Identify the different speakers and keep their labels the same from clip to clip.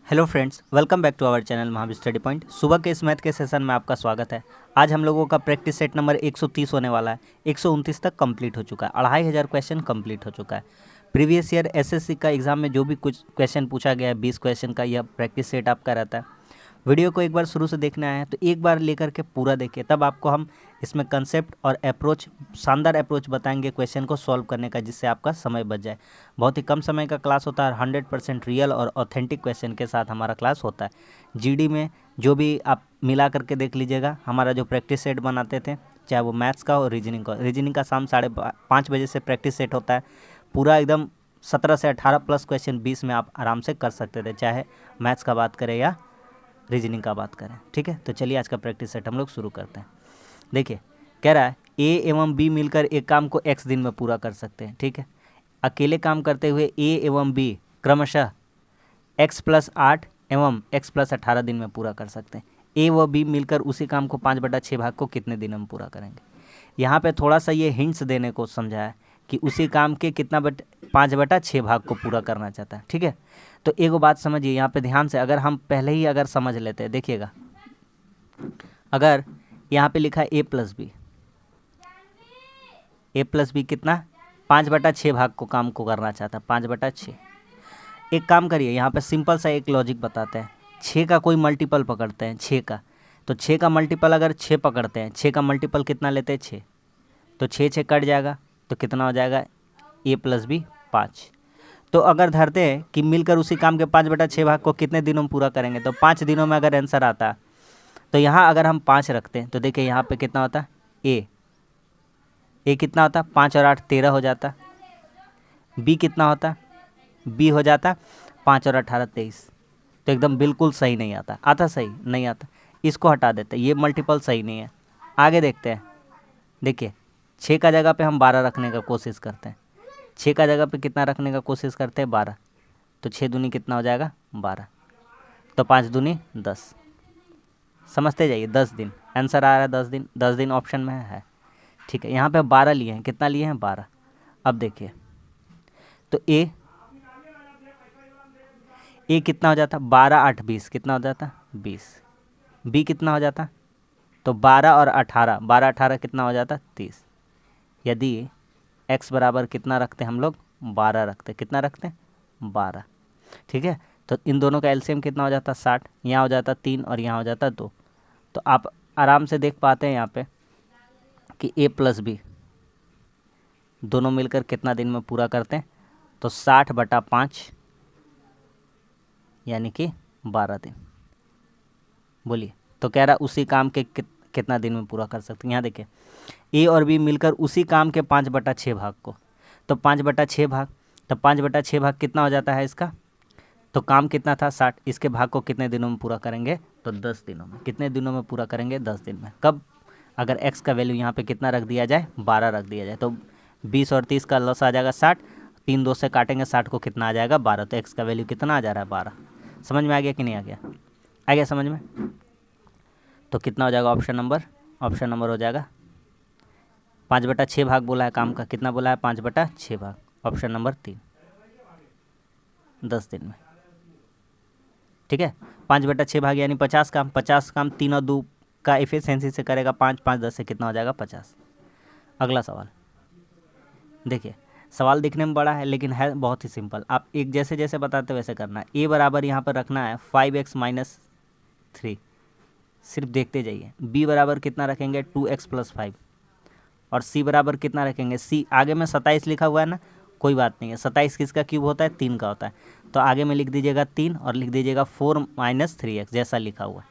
Speaker 1: Hello friends, welcome back to our channel Mahavir study point. सुबह के इस मैथ के सेशन में आपका स्वागत है। आज हम लोगों का प्रैक्टिस सेट नंबर 130 होने वाला है। 129 तक कंप्लीट हो चुका है। 2500 क्वेश्चन कंप्लीट हो चुका है। प्रीवियस ईयर एसएससी का एग्जाम में जो भी कुछ क्वेश्चन पूछा गया है 20 क्वेश्चन का, यह प्रैक्टिस सेट आपका रहता है। वीडियो को एक बार शुरू से देखना है तो एक बार लेकर के पूरा देखिए, तब आपको हम इसमें कंसेप्ट और अप्रोच, शानदार अप्रोच बताएंगे क्वेश्चन को सॉल्व करने का, जिससे आपका समय बच जाए। बहुत ही कम समय का क्लास होता है। 100% रियल और ऑथेंटिक क्वेश्चन के साथ हमारा क्लास होता है। जीडी में जो भी आप मिला करके देख लीजिएगा, हमारा जो प्रैक्टिस सेट बनाते थे, चाहे वो मैथ्स का और रीजनिंग का। रीजनिंग का शाम 5:30 बजे से प्रैक्टिस सेट होता है। पूरा एकदम 17 से 18 प्लस क्वेश्चन 20 में आप आराम से कर सकते थे, चाहे मैथ्स का बात करें या रीजनिंग का बात करें। ठीक है, तो चलिए आज का प्रैक्टिस सेट हम लोग शुरू करते हैं। देखिए, कह रहा है ए एवं बी मिलकर एक काम को x दिन में पूरा कर सकते हैं। ठीक है, अकेले काम करते हुए ए एवं बी क्रमशः x+8 एवं x+18 दिन में पूरा कर सकते हैं। ए व बी मिलकर उसी काम को 5/6 भाग को कितने दिन में पूरा करेंगे। यहाँ पे थोड़ा सा ये हिंट्स देने को समझा है कि उसी काम के 5/6 भाग को पूरा करना चाहता है। ठीक है, तो एक बात समझिए यहाँ पे ध्यान से, अगर हम पहले ही अगर समझ लेते हैं, देखिएगा, अगर यहाँ पे लिखा है ए प्लस बी कितना 5/6 भाग को काम को करना चाहता है, 5/6। एक काम करिए, यहाँ पे सिंपल सा एक लॉजिक बताते हैं। 6 का कोई मल्टीपल पकड़ते हैं, 6 का, तो 6 का मल्टीपल अगर 6 पकड़ते हैं, 6 का मल्टीपल कितना लेते हैं 6, तो 6 कट जाएगा, तो कितना हो जाएगा ए प्लस बी 5। तो अगर धरते हैं कि मिलकर उसी काम के 5/6 भाग को कितने दिनों में पूरा करेंगे, तो 5 दिनों में अगर आंसर आता, तो यहाँ अगर हम 5 रखते हैं तो देखिए यहाँ पे कितना होता ए कितना होता, 5 और 8 13 हो जाता। बी कितना होता, बी हो जाता 5 और 18 23। तो एकदम बिल्कुल सही नहीं आता, आता सही नहीं आता, इसको हटा देते, ये मल्टीपल सही नहीं है। आगे देखते हैं, देखिए 6 का जगह पे हम 12 रखने का कोशिश करते हैं। 6 का जगह पे कितना रखने का कोशिश करते हैं 12, तो 6 दूनी कितना हो जाएगा 12, तो 5 दूनी 10। समझते जाइए, 10 दिन आंसर आ रहा है, 10 दिन, 10 दिन ऑप्शन में है। ठीक है, यहाँ पे 12 लिए हैं, कितना लिए हैं 12। अब देखिए, तो ए कितना हो जाता, 12 8 20, कितना हो जाता 20। बी कितना हो जाता, तो 12 और 18, 12 18 कितना हो जाता 30। यदि x बराबर कितना रखते हैं हम लोग, 12 रखते, कितना रखते हैं 12। ठीक है, तो इन दोनों का एलसीएम कितना हो जाता 60, यहाँ हो जाता 3 और यहाँ हो जाता 2। तो आप आराम से देख पाते हैं यहाँ पे कि a प्लस बी दोनों मिलकर कितना दिन में पूरा करते हैं, तो 60/5 यानी कि 12 दिन। बोलिए, तो कह रहा उसी काम के कितना दिन में पूरा कर सकते हैं। यहाँ देखिए, ए और बी मिलकर उसी काम के 5/6 भाग को, तो 5/6 भाग, तो 5/6 भाग कितना हो जाता है इसका, तो काम कितना था 60, इसके भाग को कितने दिनों में पूरा करेंगे, तो 10 दिनों में। कितने दिनों में पूरा करेंगे, 10 दिन में। कब, अगर x का वैल्यू यहाँ पे कितना रख दिया जाए, 12 रख दिया जाए, तो 20 और 30 का लॉस आ जाएगा 60, 3 2 से काटेंगे 60 को, कितना आ जाएगा 12, तो x का वैल्यू कितना आ जा रहा है 12। समझ में आ गया कि नहीं आ गया, आ गया समझ में। तो कितना हो जाएगा ऑप्शन नंबर हो जाएगा 5/6 भाग बोला है काम का, कितना बोला है 5/6 भाग, ऑप्शन नंबर 3, 10 दिन में। ठीक है, 5/6 भाग यानी 50 काम, 50 काम 3 और 2 का एफिशिएंसी से करेगा 5 5 10 से कितना हो जाएगा 50। अगला सवाल देखिए, सवाल दिखने में बड़ा है लेकिन है बहुत ही सिंपल। आप एक जैसे जैसे बताते वैसे करना है। ए बराबर यहाँ पर रखना है 5x - 3, सिर्फ देखते जाइए। बी बराबर कितना रखेंगे 2x + 5, और सी बराबर कितना रखेंगे, सी आगे में 27 लिखा हुआ है ना, कोई बात नहीं है, 27 किसका क्यूब होता है, 3 का होता है, तो आगे में लिख दीजिएगा 3 और लिख दीजिएगा 4 - 3x जैसा लिखा हुआ है।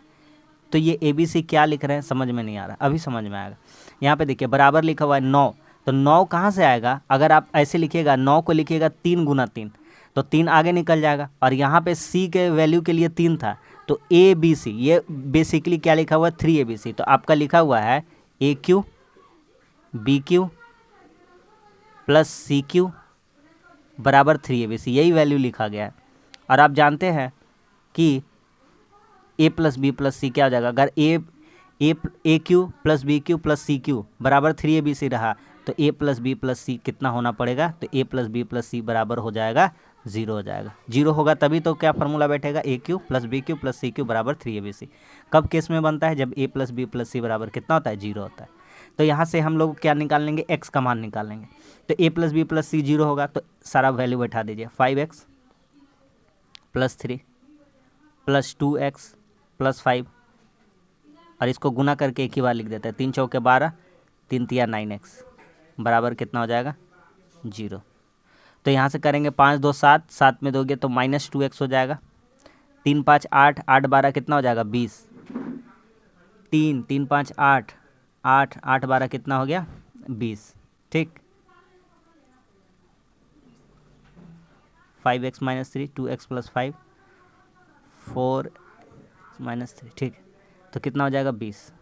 Speaker 1: तो ये ABC क्या लिख रहे हैं समझ में नहीं आ रहा, अभी समझ में आएगा। यहाँ पे देखिए बराबर लिखा हुआ है 9, तो 9 कहाँ से आएगा, अगर आप ऐसे लिखिएगा 9 को लिखिएगा 3 × 3, तो 3 आगे निकल जाएगा, और यहाँ पे C के वैल्यू के लिए 3 था, तो ABC, ये बेसिकली क्या लिखा हुआ है 3ABC, तो आपका लिखा हुआ है AQ BQ + CQ बराबर 3ABC, यही वैल्यू लिखा गया है। और आप जानते हैं कि A + B + C क्या हो जाएगा, अगर AQ + BQ + CQ बराबर 3ABC रहा, तो A + B + C कितना होना पड़ेगा, तो A + B + C बराबर हो जाएगा 0 हो जाएगा। 0 होगा तभी तो क्या फार्मूला बैठेगा, a cube plus b cube plus c cube बराबर 3abc। कब केस में बनता है, जब a प्लस बी प्लस सी बराबर कितना होता है, 0 होता है। तो यहाँ से हम लोग क्या निकाल लेंगे, x का मान निकाल लेंगे। तो a प्लस बी प्लस सी 0 होगा तो सारा वैल्यू बैठा दीजिए, 5x plus 3 plus 2x plus 5, और इसको गुना करके एक ही बार लिख देते हैं, 3 चौके 12, 3 तिया 9x बराबर कितना हो जाएगा, 0। तो यहाँ से करेंगे 5 2 7, 7 में दोगे तो -2x हो जाएगा। 3 5 8, 8 12 कितना हो जाएगा, 20। 3 3 5 8, 8 8 12 कितना हो गया, 20। ठीक, 5x minus 3, 2x plus 5, 4 minus 3, ठीक। तो कितना हो जाएगा, 20।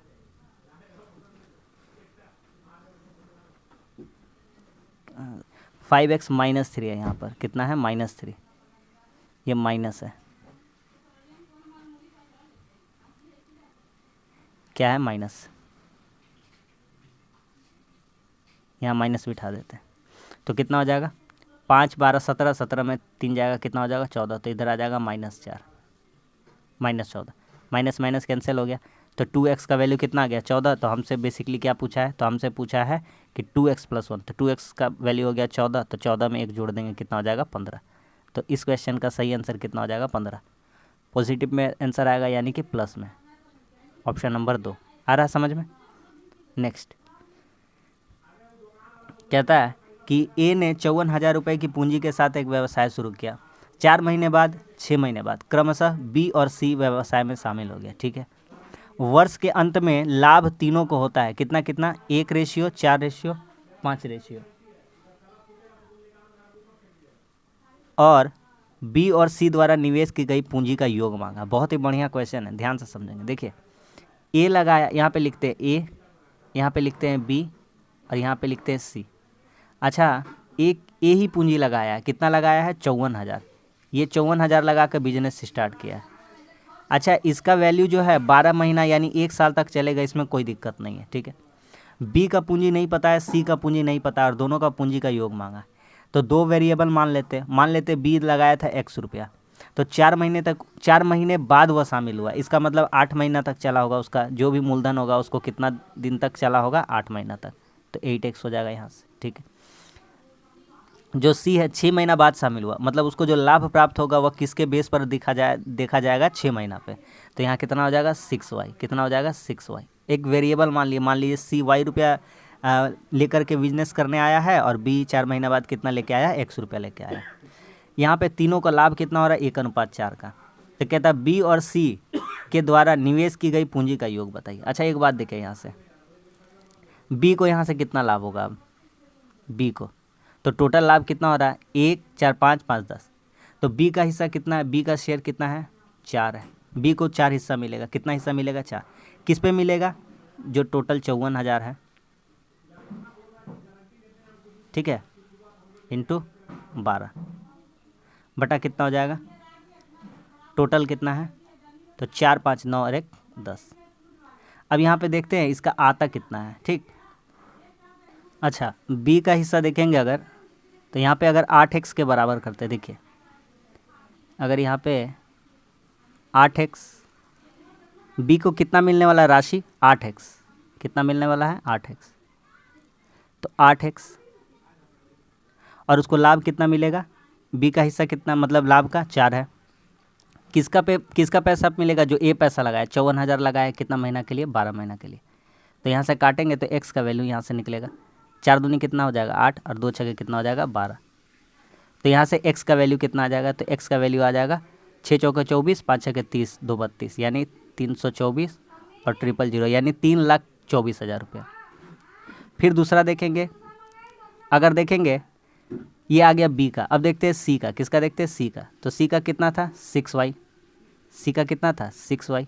Speaker 1: -5x है यहाँ पर, कितना है, -3, ये माइनस है, क्या है, माइनस, यहाँ माइनस बिठा देते हैं। तो कितना हो जाएगा, 5 12 17, 17 में 3 जाएगा, कितना हो जाएगा, 14। तो इधर आ जाएगा -4, -14, माइनस माइनस कैंसिल हो गया। तो 2x का वैल्यू कितना आ गया, 14। तो हमसे बेसिकली क्या पूछा है, तो हमसे पूछा है कि 2x + 1, तो 2x का वैल्यू हो गया 14, तो 14 में 1 जोड़ देंगे, कितना हो जाएगा, 15। तो इस क्वेश्चन का सही आंसर कितना हो जाएगा, 15। पॉजिटिव में आंसर आएगा, यानी कि प्लस में, ऑप्शन नंबर 2 आ रहा है समझ में। नेक्स्ट कहता है कि ए ने 54,000 रुपये की पूंजी के साथ एक व्यवसाय शुरू किया। 4 महीने बाद, 6 महीने बाद क्रमशः बी और सी व्यवसाय में शामिल हो गया। ठीक है, वर्ष के अंत में लाभ तीनों को होता है, कितना कितना, 1:4, 4:5, और बी और सी द्वारा निवेश की गई पूंजी का योग मांगा। बहुत ही बढ़िया क्वेश्चन है, ध्यान से समझेंगे। देखिए, ए लगाया, यहाँ पे लिखते हैं ए, यहाँ पे लिखते हैं बी, और यहाँ पे लिखते हैं सी। अच्छा, एक ए ही पूंजी लगाया है, कितना लगाया है, 54,000। ये 54,000 लगा कर बिजनेस स्टार्ट किया है। अच्छा, इसका वैल्यू जो है 12 महीना यानी 1 साल तक चलेगा, इसमें कोई दिक्कत नहीं है। ठीक है, बी का पूंजी नहीं पता है, सी का पूंजी नहीं पता, और दोनों का पूंजी का योग मांगा। तो 2 वेरिएबल मान लेते बी लगाया था x रुपया, तो 4 महीने तक, 4 महीने बाद वह शामिल हुआ, इसका मतलब 8 महीना तक चला होगा, उसका जो भी मूलधन होगा उसको कितना दिन तक चला होगा, 8 महीना तक। तो 8x हो जाएगा यहाँ से। ठीक है, जो सी है 6 महीना बाद शामिल हुआ, मतलब उसको जो लाभ प्राप्त होगा वह किसके बेस पर देखा जाएगा, 6 महीना पे। तो यहाँ कितना हो जाएगा, 6y, कितना हो जाएगा, 6y। एक वेरिएबल मान लीजिए सी y रुपया लेकर के बिजनेस करने आया है, और बी 4 महीना बाद कितना लेके आया, x रुपया लेके आया। यहाँ पे तीनों का लाभ कितना हो रहा है, 1:4 का। तो कहता है बी और सी के द्वारा निवेश की गई पूंजी का योग बताइए। अच्छा, एक बात देखें, यहाँ से बी को यहाँ से कितना लाभ होगा, अब बी को तो टोटल लाभ कितना हो रहा है, 1 4 5 5 10। तो बी का हिस्सा कितना है, बी का शेयर कितना है, 4 है। बी को 4 हिस्सा मिलेगा, कितना हिस्सा मिलेगा, 4। किस पे मिलेगा, जो टोटल 54,000 है। ठीक है, इंटू 12 बटा कितना हो जाएगा, टोटल कितना है, तो 4 5 9 और 1 10। अब यहाँ पे देखते हैं इसका आता कितना है। ठीक, अच्छा, बी का हिस्सा देखेंगे अगर, तो यहाँ पे अगर 8x के बराबर करते हैं, देखिए अगर यहाँ पे 8x, बी को कितना मिलने वाला है राशि, 8x, कितना मिलने वाला है, 8x। तो 8x, और उसको लाभ कितना मिलेगा, बी का हिस्सा कितना, मतलब लाभ का 4 है। किसका पैसा मिलेगा, जो ए पैसा लगाया, 54,000 लगाया, कितना महीना के लिए, 12 महीना के लिए। तो यहाँ से काटेंगे तो x का वैल्यू यहाँ से निकलेगा, 4 दूनी कितना हो जाएगा, 8, और 2 छके कितना हो जाएगा, 12। तो यहाँ से x का वैल्यू कितना आ जाएगा, तो x का वैल्यू आ जाएगा 6 चौके 24, 5 छके 30, 2 32, यानी 324, और 000, यानी 3,24,000 रुपया। फिर दूसरा देखेंगे, अगर देखेंगे ये आ गया बी का। अब देखते हैं सी का, किसका देखते हैं, सी का। तो सी का कितना था, 6y, सी का कितना था, 6y।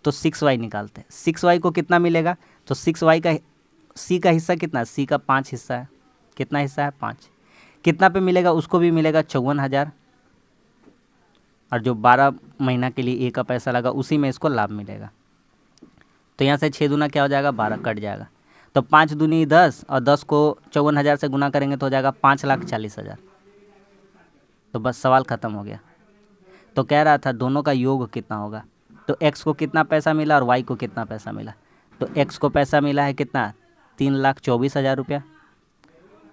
Speaker 1: तो 6y निकालते हैं, 6y को कितना मिलेगा, तो 6y का, सी का हिस्सा कितना, सी का 5 हिस्सा है, कितना हिस्सा है, 5। कितना पे मिलेगा, उसको भी मिलेगा 54,000, और जो 12 महीना के लिए ए का पैसा लगा उसी में इसको लाभ मिलेगा। तो यहाँ से 6 दूना क्या हो जाएगा, 12 कट जाएगा। तो 5 दूनी 10 और 10 को 54,000 से गुना करेंगे तो हो जाएगा 5,40,000। तो बस सवाल ख़त्म हो गया। तो कह रहा था दोनों का योग कितना होगा, तो x को कितना पैसा मिला और y को कितना पैसा मिला। तो x को पैसा मिला है कितना 3,24,000 रुपया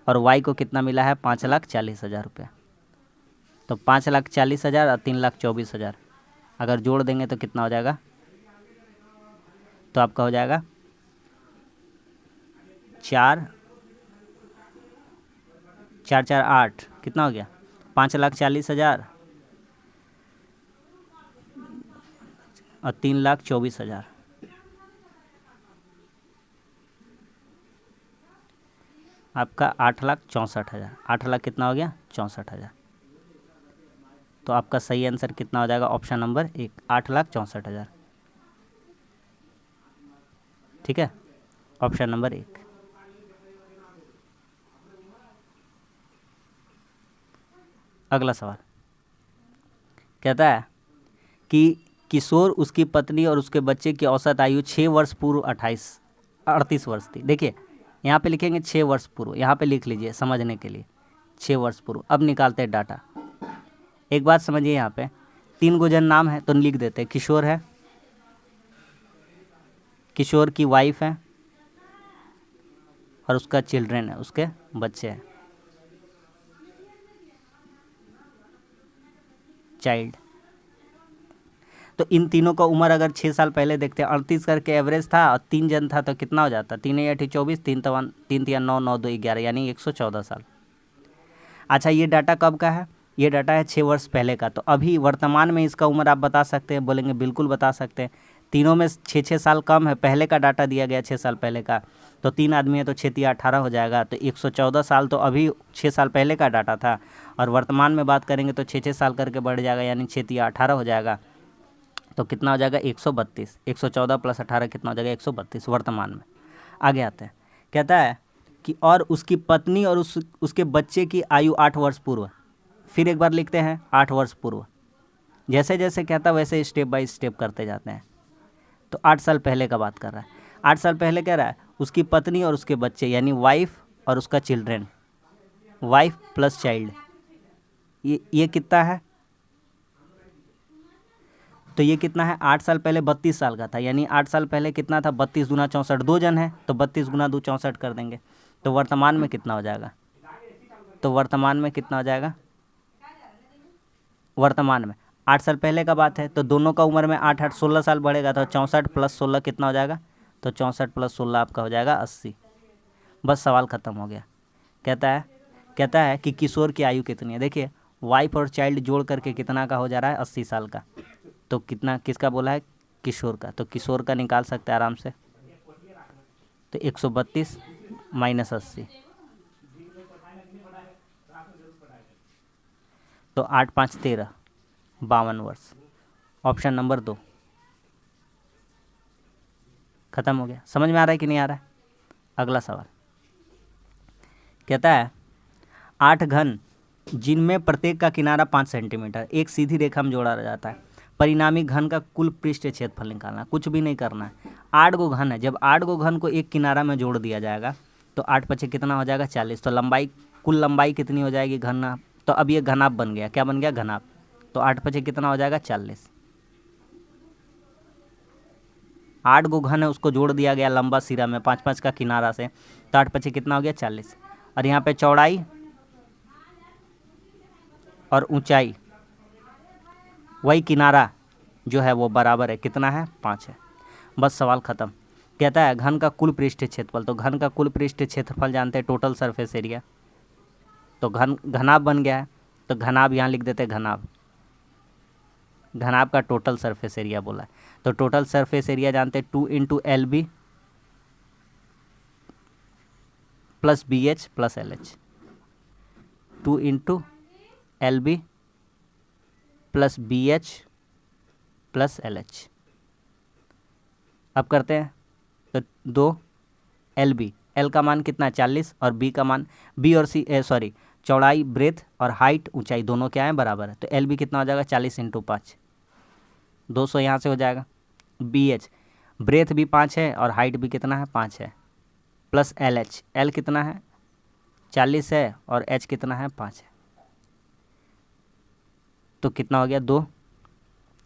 Speaker 1: और y को कितना मिला है 5,40,000 रुपया। तो 5,40,000 और 3,24,000 अगर जोड़ देंगे तो कितना हो जाएगा, तो आपका हो जाएगा 4 4 4 8 कितना हो गया 5,40,000 और 3,24,000। आपका 8,64,000। 8 लाख कितना हो गया 64,000। तो आपका सही आंसर कितना हो जाएगा ऑप्शन नंबर 1, 8,64,000। ठीक है, ऑप्शन नंबर 1। अगला सवाल कहता है कि किशोर, उसकी पत्नी और उसके बच्चे की औसत आयु 6 वर्ष पूर्व 38 वर्ष थी। देखिए यहाँ पे लिखेंगे 6 वर्ष पूर्व, यहाँ पे लिख लीजिए समझने के लिए 6 वर्ष पूर्व। अब निकालते हैं डाटा। एक बात समझिए, यहाँ पे 3 गो जन नाम है तो लिख देते हैं। किशोर है, किशोर की वाइफ है और उसका चिल्ड्रेन है, उसके बच्चे हैं, चाइल्ड। तो इन तीनों का उम्र अगर 6 साल पहले देखते हैं 38 करके एवरेज था और 3 जन था तो कितना हो जाता, 3 8 24, 3 3 9 9 2 11 यानी 114 साल। अच्छा ये डाटा कब का है, ये डाटा है 6 वर्ष पहले का। तो अभी वर्तमान में इसका उम्र आप बता सकते हैं, बोलेंगे बिल्कुल बता सकते हैं। तीनों में 6 साल कम है, पहले का डाटा दिया गया 6 साल पहले का, तो 3 आदमी है तो 6 3 18 हो जाएगा। तो 114 साल तो अभी 6 साल पहले का डाटा था और वर्तमान में बात करेंगे तो 6 साल करके बढ़ जाएगा यानी 6 3 18 हो जाएगा। तो कितना हो जाएगा 132। 114 + 18 कितना हो जाएगा 132 वर्तमान में। आगे आते हैं, कहता है कि और उसकी पत्नी और उसके बच्चे की आयु 8 वर्ष पूर्व। फिर एक बार लिखते हैं 8 वर्ष पूर्व। जैसे जैसे कहता है वैसे स्टेप बाय स्टेप करते जाते हैं। तो 8 साल पहले का बात कर रहा है। 8 साल पहले कह रहा है उसकी पत्नी और उसके बच्चे यानी वाइफ और उसका चिल्ड्रेन, वाइफ प्लस चाइल्ड, ये कितना है, तो ये कितना है 8 साल पहले 32 साल का था यानी 8 साल पहले कितना था 32 दूना 64, 2 जन है तो 32 गुना 2 64 कर देंगे। तो वर्तमान में कितना हो जाएगा, तो वर्तमान में कितना हो जाएगा, वर्तमान में 8 साल पहले का बात है तो दोनों का उम्र में 8 8 16 साल बढ़ेगा तो 64 + 16 कितना हो जाएगा, तो 64 + 16 आपका हो जाएगा 80। बस सवाल ख़त्म हो गया। कहता है कि किशोर की आयु कितनी है। देखिए वाइफ और चाइल्ड जोड़ करके कितना का हो जा रहा है 80 साल का। तो कितना किसका बोला है, किशोर का। तो किशोर का निकाल सकते हैं आराम से। तो 132 - 80, तो 8 5 13, 52 वर्ष। ऑप्शन नंबर 2 खत्म हो गया। समझ में आ रहा है कि नहीं आ रहा है। अगला सवाल कहता है 8 घन जिनमें प्रत्येक का किनारा 5 सेंटीमीटर एक सीधी रेखा में जोड़ा जाता है, परिणामी घन का कुल पृष्ठ क्षेत्रफल निकालना। कुछ भी नहीं करना है। 8 गो घन है, जब 8 गो घन को एक किनारा में जोड़ दिया जाएगा तो 8 × 5 कितना हो जाएगा 40। तो लंबाई, कुल लंबाई कितनी हो जाएगी घन। तो अब ये घनाभ बन गया, क्या बन गया घनाभ। तो 8 × 5 कितना हो जाएगा 40। 8 गो घन है उसको जोड़ दिया गया लंबा सिरा में 5 5 का किनारा से, तो 8 × 5 कितना हो गया 40। और यहाँ पे चौड़ाई और ऊंचाई वही किनारा जो है वो बराबर है, कितना है 5 है। बस सवाल ख़त्म। कहता है घन का कुल पृष्ठ क्षेत्रफल। तो घन का कुल पृष्ठ क्षेत्रफल जानते हैं टोटल सरफेस एरिया। तो घनाभ बन गया है तो घनाभ यहाँ लिख देते हैं घनाभ। घनाभ का टोटल सरफेस एरिया बोला है। तो टोटल सरफेस एरिया जानते हैं 2 × LB + BH + LH। 2 × LB + BH + LH। अब करते हैं तो 2 LB, L का मान कितना 40 और B का मान, B और C चौड़ाई ब्रेथ और हाइट ऊंचाई दोनों क्या है बराबर है। तो LB कितना हो जाएगा 40 × 5, 200 यहाँ से हो जाएगा। BH ब्रेथ भी 5 है और हाइट भी कितना है 5 है प्लस एल एच, एल कितना है 40 है और एच कितना है 5 है, तो कितना हो गया 2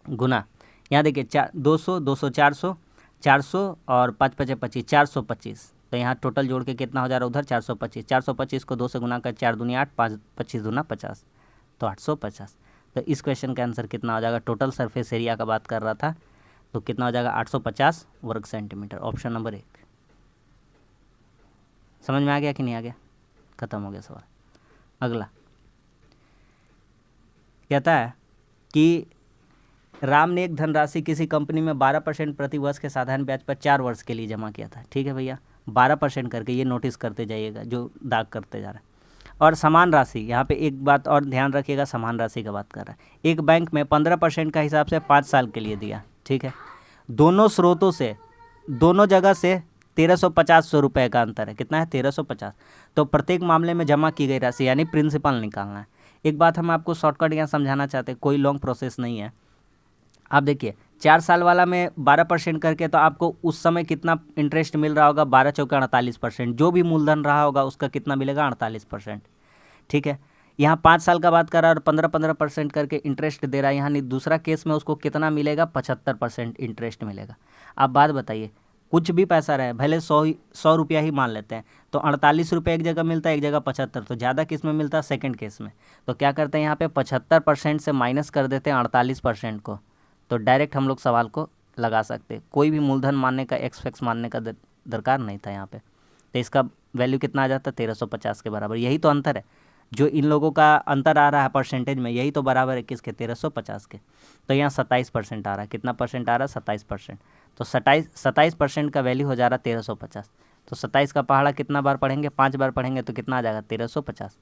Speaker 1: गुना, यहाँ देखिए 200 200 400 400 और 5 5 25 425, तो यहाँ टोटल जोड़ के कितना हो जा रहा है उधर 425, 425 को 2 से गुना कर 4 दूनी 8, 5 25 दूना 50, तो 850। तो इस क्वेश्चन का आंसर कितना हो जाएगा, टोटल सरफेस एरिया का बात कर रहा था, तो कितना हो जाएगा 850 वर्ग सेंटीमीटर, ऑप्शन नंबर 1। समझ में आ गया कि नहीं आ गया, खत्म हो गया सवाल। अगला कहता है कि राम ने एक धनराशि किसी कंपनी में 12% प्रति वर्ष के साधारण ब्याज पर 4 वर्ष के लिए जमा किया था। ठीक है भैया, 12% करके, ये नोटिस करते जाइएगा जो दाग करते जा रहा है। और समान राशि, यहाँ पे एक बात और ध्यान रखिएगा, समान राशि का बात कर रहा है, एक बैंक में 15% का हिसाब से 5 साल के लिए दिया। ठीक है, दोनों स्रोतों से, दोनों जगह से 1350 रुपये का अंतर है, कितना है 1350, तो प्रत्येक मामले में जमा की गई राशि यानी प्रिंसिपल निकालना है। एक बात हम आपको शॉर्टकट यहाँ समझाना चाहते हैं, कोई लॉन्ग प्रोसेस नहीं है। आप देखिए 4 साल वाला में 12% करके, तो आपको उस समय कितना इंटरेस्ट मिल रहा होगा, 12 चौके 48%, जो भी मूलधन रहा होगा उसका कितना मिलेगा 48%। ठीक है, यहाँ 5 साल का बात कर रहा है और 15% करके इंटरेस्ट दे रहा है, यहाँ दूसरा केस में उसको कितना मिलेगा 75% इंटरेस्ट मिलेगा। आप बात बताइए, कुछ भी पैसा रहे, भले 100 रुपया ही मान लेते हैं, तो 48 रुपये एक जगह मिलता है, एक जगह 75, तो ज़्यादा किस में मिलता है सेकंड केस में। तो क्या करते हैं यहाँ पे 75% से माइनस कर देते हैं 48% को, तो डायरेक्ट हम लोग सवाल को लगा सकते हैं, कोई भी मूलधन मानने का एक्स मानने का दरकार नहीं था यहाँ पे। तो इसका वैल्यू कितना आ जाता है 1350 के बराबर। यही तो अंतर है, जो इन लोगों का अंतर आ रहा है परसेंटेज में, यही तो बराबर है किसके 1350 के। तो यहाँ 27% आ रहा है, कितना परसेंट आ रहा है 27%, तो 27% का वैल्यू हो जा रहा है 1350। तो 27 का पहाड़ा कितना बार पढ़ेंगे, 5 बार पढ़ेंगे तो कितना आ जाएगा 1350।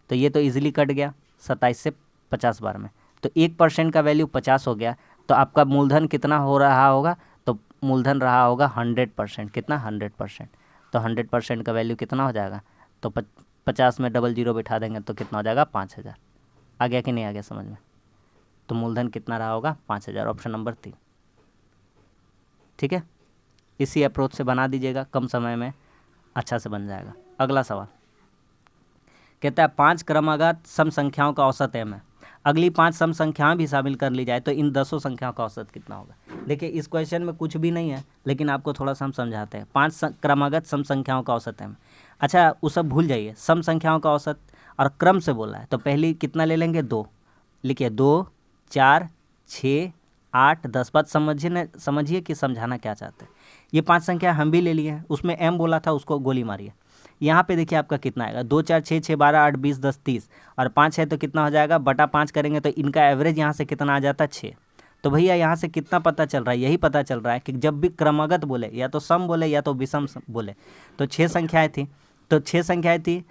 Speaker 1: तो ये तो ईजिली कट गया 27 से 50 बार में, तो 1% का वैल्यू 50 हो गया। तो आपका मूलधन कितना हो रहा होगा, तो मूलधन रहा होगा 100%, कितना 100%, तो 100% का वैल्यू कितना हो जाएगा, तो 50 में डबल जीरो बिठा देंगे तो कितना हो जाएगा 5000। आ गया कि नहीं आ गया समझ में, तो मूलधन कितना रहा होगा 5000, ऑप्शन नंबर 3। ठीक है, इसी अप्रोच से बना दीजिएगा, कम समय में अच्छा से बन जाएगा। अगला सवाल कहता है 5 क्रमागत सम संख्याओं का औसत m है, अगली 5 सम संख्याएं भी शामिल कर ली जाए तो इन 10 संख्याओं का औसत कितना होगा। देखिए इस क्वेश्चन में कुछ भी नहीं है, लेकिन आपको थोड़ा सा हम समझाते हैं। 5 क्रमागत सम संख्याओं का औसत m, अच्छा वो सब भूल जाइए, सम संख्याओं का औसत और क्रम से बोला है, तो पहली कितना ले लेंगे 2, लिखिए 2 4 6 8 10। बात समझिए कि समझाना क्या चाहते हैं। ये 5 संख्या हम भी ले लिए हैं, उसमें m बोला था उसको गोली मारिए। यहाँ पे देखिए आपका कितना आएगा, 2 4 6 6 12 8 20 10 30 और 5 है तो कितना हो जाएगा, बटा 5 करेंगे तो इनका एवरेज यहाँ से कितना आ जाता है 6। तो भैया यहाँ से कितना पता चल रहा है, यही पता चल रहा है कि जब भी क्रमागत बोले या तो सम बोले या तो विषम बोले, तो 6 संख्याएँ थी, तो 6 संख्याएँ थी,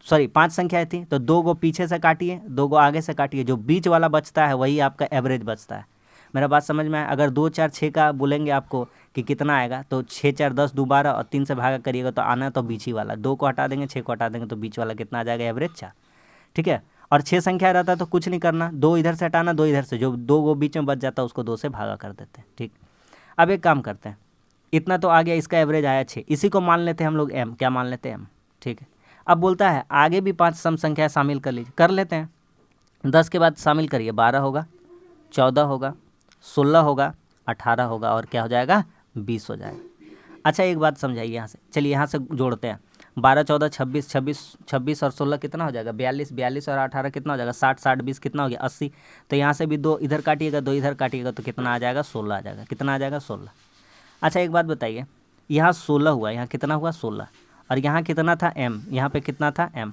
Speaker 1: सॉरी 5 संख्याएँ थी, तो 2 को पीछे से काटिए 2 को आगे से काटिए, जो बीच वाला बचता है वही आपका एवरेज बचता है। मेरा बात समझ में आया। अगर 2 4 6 का बोलेंगे आपको कि कितना आएगा, तो 6 4 10 2 12 और 3 से भागा करिएगा तो आना तो बीच ही वाला, 2 को हटा देंगे 6 को हटा देंगे तो बीच वाला कितना आ जाएगा एवरेज 4। ठीक है, और 6 संख्या रहता है तो कुछ नहीं करना, 2 इधर से हटाना 2 इधर से, जो 2 वो बीच में बच जाता है उसको 2 से भागा कर देते हैं। ठीक, अब एक काम करते हैं, इतना तो आ गया, इसका एवरेज आया 6, इसी को मान लेते हैं हम लोग m, क्या मान लेते हैं m। ठीक है, अब बोलता है आगे भी 5 सम संख्या शामिल कर लीजिए, कर लेते हैं। 10 के बाद शामिल करिए, 12 होगा 14 होगा 16 होगा 18 होगा और क्या हो जाएगा 20 हो जाएगा। अच्छा एक बात समझाइए यहाँ से, चलिए यहाँ से जोड़ते हैं, 12 14 26 26 26 और 16 कितना हो जाएगा 42 42 और 18 कितना हो जाएगा 60 60 20 कितना हो गया 80। तो यहाँ से भी 2 इधर काटिएगा 2 इधर काटिएगा तो कितना आ जाएगा 16 आ जाएगा, कितना आ जाएगा 16। अच्छा एक बात बताइए, यहाँ 16 हुआ, यहाँ कितना हुआ 16, और यहाँ कितना था m, यहाँ पे कितना था m,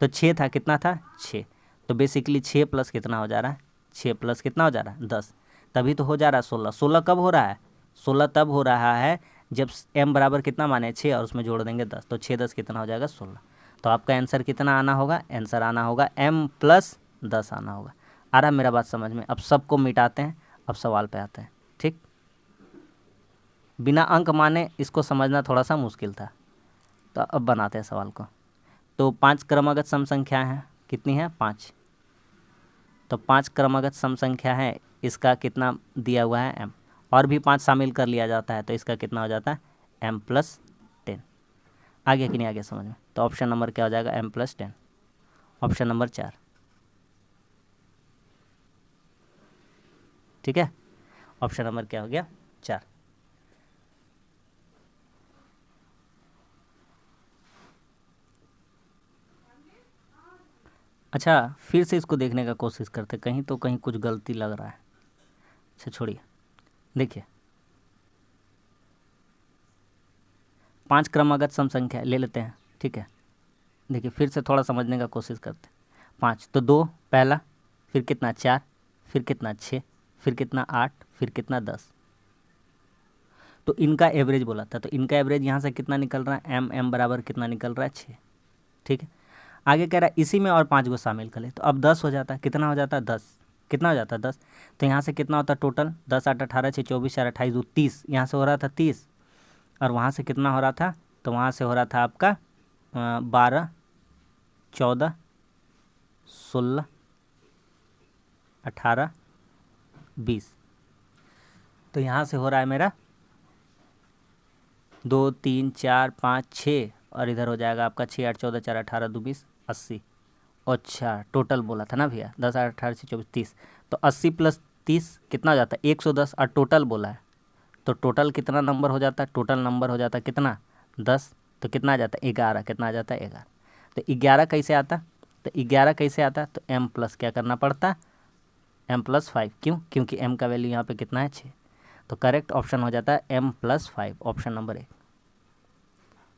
Speaker 1: तो 6 था, कितना था 6, तो बेसिकली 6 प्लस कितना हो जा रहा है 6 प्लस कितना हो जा रहा है 10, तभी तो हो जा रहा है 16। 16 कब हो रहा है, 16 तब हो रहा है जब m बराबर कितना माने 6 और उसमें जोड़ देंगे 10, तो 6 10 कितना हो जाएगा 16। तो आपका आंसर कितना आना होगा, आंसर आना होगा m प्लस 10 आना होगा। आ रहा मेरा बात समझ में। अब सबको मिटाते हैं, अब सवाल पे आते हैं। ठीक, बिना अंक माने इसको समझना थोड़ा सा मुश्किल था, तो अब बनाते हैं सवाल को। तो 5 क्रमागत सम संख्या हैं, कितनी है 5, तो 5 क्रमागत सम संख्या है, इसका कितना दिया हुआ है m, और भी 5 शामिल कर लिया जाता है तो इसका कितना हो जाता है m प्लस 10। आ गया कि नहीं आ गया समझ में? तो ऑप्शन नंबर क्या हो जाएगा, m+10, ऑप्शन नंबर 4। ठीक है, ऑप्शन नंबर क्या हो गया, 4। अच्छा, फिर से इसको देखने का कोशिश करते, कहीं तो कहीं कुछ गलती लग रहा है। अच्छा छोड़िए, देखिए 5 क्रमागत सम संख्या ले लेते हैं। ठीक है, देखिए फिर से थोड़ा समझने का कोशिश करते। 5 तो 2 पहला, फिर कितना 4, फिर कितना 6, फिर कितना 8, फिर कितना 10। तो इनका एवरेज बोला था, तो इनका एवरेज यहाँ से कितना निकल रहा है, m बराबर कितना निकल रहा है, 6। ठीक है, आगे कह रहा है इसी में और 5 को शामिल कर ले, तो अब 10 हो जाता है। कितना हो जाता है, 10। कितना हो जाता है, 10। तो यहाँ से कितना होता है टोटल, 10 8 18 6 24 4 28 30, यहाँ से हो रहा था 30, और वहाँ से कितना हो रहा था, तो वहाँ से हो रहा था आपका 12 14 16 18 20। तो यहाँ से हो रहा है मेरा 2 3 4 5 6, और इधर हो जाएगा आपका 6 8 14 4 18 2 20 80। अच्छा टोटल बोला था ना भैया, 10 8 18 6 24 30, तो 80 + 30 कितना हो जाता है, 110, और टोटल बोला है, तो टोटल कितना नंबर हो जाता है, टोटल नंबर हो जाता है कितना, 10। तो कितना आ जाता है, 11। कितना आ जाता है, 11। तो 11 कैसे आता, तो 11 कैसे आता, तो m प्लस क्या करना पड़ता, m+5। क्यों, क्योंकि m का वैल्यू यहाँ पे कितना है, 6। तो करेक्ट ऑप्शन हो जाता है m+5, ऑप्शन नंबर 1।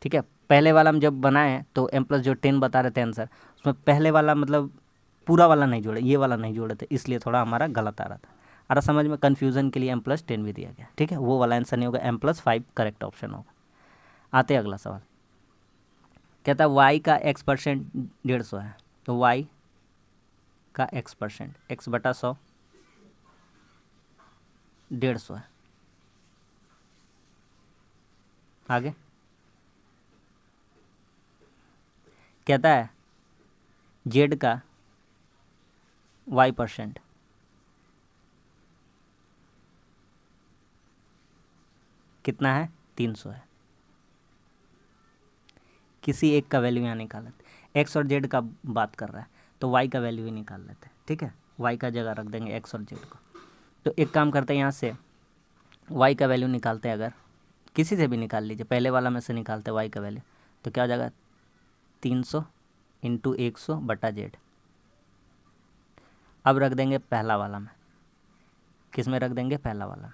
Speaker 1: ठीक है, पहले वाला हम जब बनाए तो m+ जो 10 बता रहे थे आंसर, उसमें पहले वाला मतलब पूरा वाला नहीं जोड़े, ये वाला नहीं जोड़े थे, इसलिए थोड़ा हमारा गलत आ रहा था। आ रहा समझ में, कन्फ्यूज़न के लिए m+10 भी दिया गया। ठीक है, वो वाला आंसर नहीं होगा, m+5 करेक्ट ऑप्शन होगा। आते अगला सवाल, कहता है y का x% 150 है, तो y का x%, x/100 150 है। आगे कहता है z का y% कितना है, 300 है। किसी एक का वैल्यू यहाँ निकाल लेते, x और z का बात कर रहा है, तो y का वैल्यू ही निकाल लेते हैं। ठीक है, y का जगह रख देंगे x और z को। तो एक काम करते हैं, यहाँ से y का वैल्यू निकालते हैं, अगर किसी से भी निकाल लीजिए, पहले वाला में से निकालते हैं y का वैल्यू, तो क्या हो जाएगा, 300 × 100/z। अब रख देंगे पहला वाला में, किस में रख देंगे, पहला वाला में।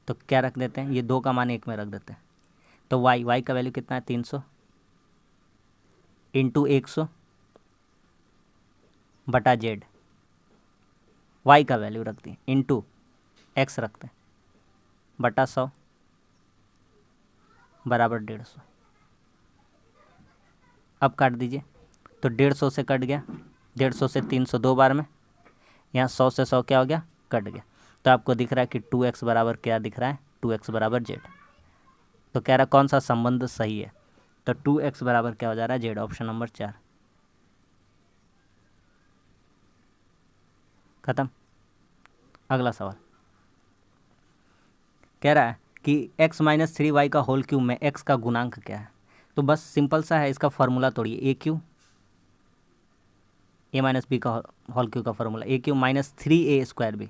Speaker 1: तो क्या रख देते हैं, ये 2 का मान 1 में रख देते हैं, तो y का वैल्यू कितना है, 300 × 100/z। y का वैल्यू रख दी, इंटू x रखते हैं, बटा 100 बराबर 150। अब काट दीजिए, तो 150 से कट गया, 150 से 300 2 बार में, यहाँ 100 से 100 क्या हो गया, कट गया। तो आपको दिख रहा है कि 2x बराबर क्या दिख रहा है, 2x बराबर z। तो कह रहा कौन सा संबंध सही है, तो 2x बराबर क्या हो जा रहा है, z, ऑप्शन नंबर 4। खत्म। अगला सवाल कह रहा है कि x-3y का होल क्यूब में x का गुणांक क्या है। तो बस सिंपल सा है, इसका फार्मूला तोड़िए, a क्यूब a-b का होल क्यूब का formula a cube -3a² b,